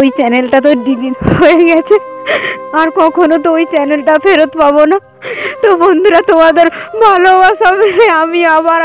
ওই চ্যানেলটা তো ডিলিট হয়ে গেছে, আর কখনো তো ওই চ্যানেলটা ফেরত পাবো না। তো বন্ধুরা, তোমাদের ভালোবাসা পেলে আমি আবার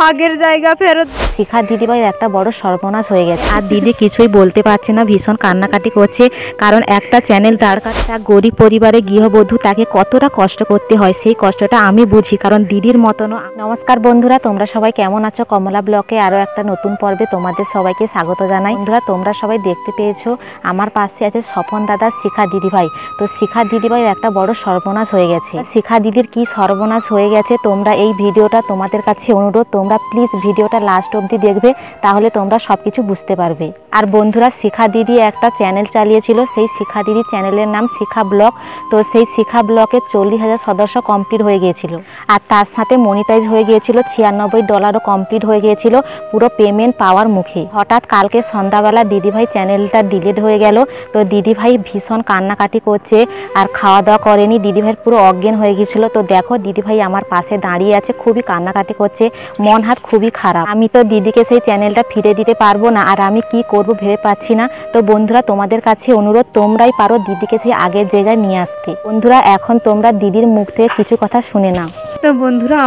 আগের জায়গা ফেরত। শিখা দিদিভাইয়ের একটা বড় সর্বনাশ হয়ে গেছে, আর দিদি কিছুই বলতে পারছে না, ভীষণ কান্নাকাটি করছে। কারণ একটা চ্যানেল দাঁড় কাছে, গরিব পরিবারে গৃহবধূ, তাকে কতটা কষ্ট করতে হয় সেই কষ্টটা আমি বুঝি, কারণ দিদির মতনও। নমস্কার বন্ধুরা, তোমরা সবাই কেমন আছো? কমলা ব্লকে আরও একটা নতুন পর্বে তোমাদের সবাইকে স্বাগত জানাই। বন্ধুরা, তোমরা সবাই দেখতে পেয়েছো আমার পাশে আছে স্বপন দাদা, শিখা দিদিভাই। তো শিখা দিদিভাইয়ের একটা বড় সর্বনাশ হয়ে গেছে। শিখা দিদির কি সর্বনাশ হয়ে গেছে, তোমরা এই ভিডিওটা, তোমাদের কাছে অনুরোধ, তোমরা প্লিজ ভিডিওটা লাস্ট অবধি দেখবে, তাহলে তোমরা সবকিছু বুঝতে পারবে। আর বন্ধুরা, শিখা দিদি একটা চ্যানেল চালিয়েছিল, সেই শিখা দিদি চ্যানেলের নাম শিখা ব্লগ। তো সেই শিখা ব্লগে 40,000 সদস্য কমপ্লিট হয়ে গিয়েছিল, আর তার সাথে মনিটাইজ হয়ে গিয়েছিল, $96 কমপ্লিট হয়ে গিয়েছিল, পুরো পেমেন্ট পাওয়ার মুখে। হঠাৎ কালকে সন্ধ্যাবেলা দিদিভাই চ্যানেলটা ডিলিট হয়ে গেল। তো দিদিভাই ভীষণ কান্নাকাটি করছে, আর খাওয়া দাওয়া করেনি, দিদিভাইয়ের পুরো অজ্ঞান হয়ে গিয়েছিল। তো দেখো, দিদিভাই আমার পাশে দাঁড়িয়ে আছে, খুবই কান্নাকাটি করছে, মন হাত খুবই খারাপ। আমি তো দিদিকে সেই চ্যানেলটা ফিরে দিতে পারবো না, আর আমি কি করব ভেবে পাচ্ছি না। তো বন্ধুরা, তোমাদের কাছে অনুরোধ, তোমরাই পারো দিদিকে সেই আগের জায়গায় নিয়ে আসতে। বন্ধুরা, এখন তোমরা দিদির মুখ থেকে কিছু কথা শুনে নাও। তো বন্ধুরা,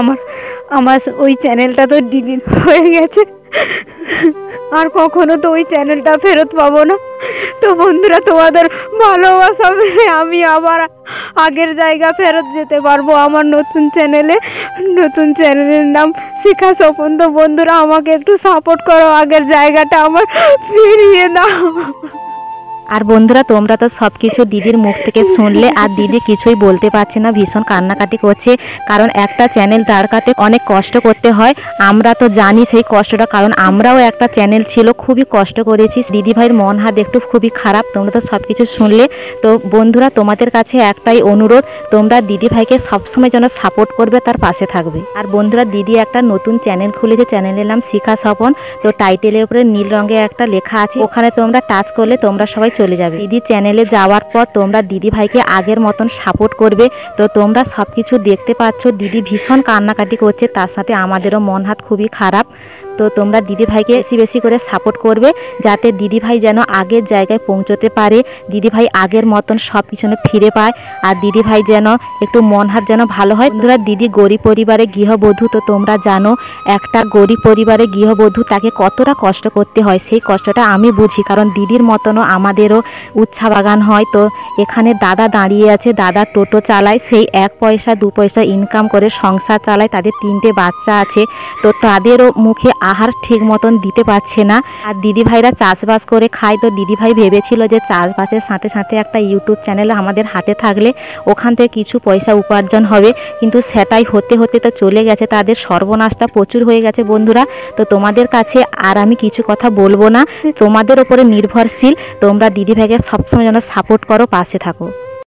আমার ওই চ্যানেলটা তো ডিলিট হয়ে গেছে, আর কখনো তো ওই চ্যানেলটা ফেরত পাবো না। তো বন্ধুরা, তোমাদের ভালোবাসা পেলে আমি আবার আগের জায়গা ফেরত যেতে পারবো আমার নতুন চ্যানেলের নাম শিখা স্বপন। তো বন্ধুরা, আমাকে একটু সাপোর্ট করো, আগের জায়গাটা আমার ফিরিয়ে দাও। আর বন্ধুরা, তোমরা তো সব কিছু দিদির মুখ থেকে শুনলে, আর দিদি কিছুই বলতে পারছে না, ভীষণ কান্নাকাটি করছে। কারণ একটা চ্যানেল দাঁড় কাটতে অনেক কষ্ট করতে হয়, আমরা তো জানি সেই কষ্টটা, কারণ আমরাও একটা চ্যানেল ছিল, খুবই কষ্ট করেছি। দিদিভাইয়ের মন হাত একটু খুবই খারাপ, তোমরা তো সব কিছু শুনলে। তো বন্ধুরা, তোমাদের কাছে একটাই অনুরোধ, তোমরা দিদিভাইকে সবসময় যেন সাপোর্ট করবে, তার পাশে থাকবে। আর বন্ধুরা, দিদি একটা নতুন চ্যানেল খুলেছে, চ্যানেলের নাম শিখা স্বপন। তো টাইটেলের উপরে নীল রঙে একটা লেখা আছে, ওখানে তোমরা টাচ করলে তোমরা সবাই চলে যাবে। দিদি চ্যানেলে যাওয়ার পর তোমরা দিদি ভাইকে আগের মতন সাপোর্ট করবে। তো তোমরা সবকিছু দেখতে পাচ্ছ, দিদি ভীষণ কান্নাকাটি করছে, তার সাথে আমাদেরও মন হাত খুবই খারাপ। তো তোমরা দিদি ভাইকে বেশি বেশি করে সাপোর্ট করবে, যাতে দিদি ভাই যেন আগের জায়গায় পৌঁছতে পারে, দিদি ভাই আগের মতন সব কিছু ফিরে পায়, আর দিদি ভাই যেন একটু মন হাত যেন ভালো হয়। বন্ধুরা, দিদি গরিব পরিবারে গৃহবধূ। তো তোমরা জানো, একটা গরিব পরিবারে গৃহবধূ, তাকে কতটা কষ্ট করতে হয় সেই কষ্টটা আমি বুঝি, কারণ দিদির মতনও আমাদেরও উচ্ছা বাগান হয়। তো এখানে দাদা দাঁড়িয়ে আছে, দাদা টোটো চালায়, সেই 1 পয়সা 2 পয়সা ইনকাম করে সংসার চালায়, তাদের 3টে বাচ্চা আছে। তো তাদেরও মুখে আহার ঠিক মতন দিতে পারছে না। আর দিদিভাইরা চাষবাস করে খায়। তো দিদিভাই ভেবেছিল যে চাষবাসের সাথে সাথে একটা ইউটিউব চ্যানেল আমাদের হাতে থাকলে ওখান থেকে কিছু পয়সা উপার্জন হবে, কিন্তু সেটাই হতে হতে তো চলে গেছে, তাদের সর্বনাশটা প্রচুর হয়ে গেছে। বন্ধুরা, তো তোমাদের কাছে আর আমি কিছু কথা বলবো না, তোমাদের ওপরে নির্ভরশীল, তোমরা দিদিভাইকে সবসময় যেন সাপোর্ট করো, পাশে থাকো।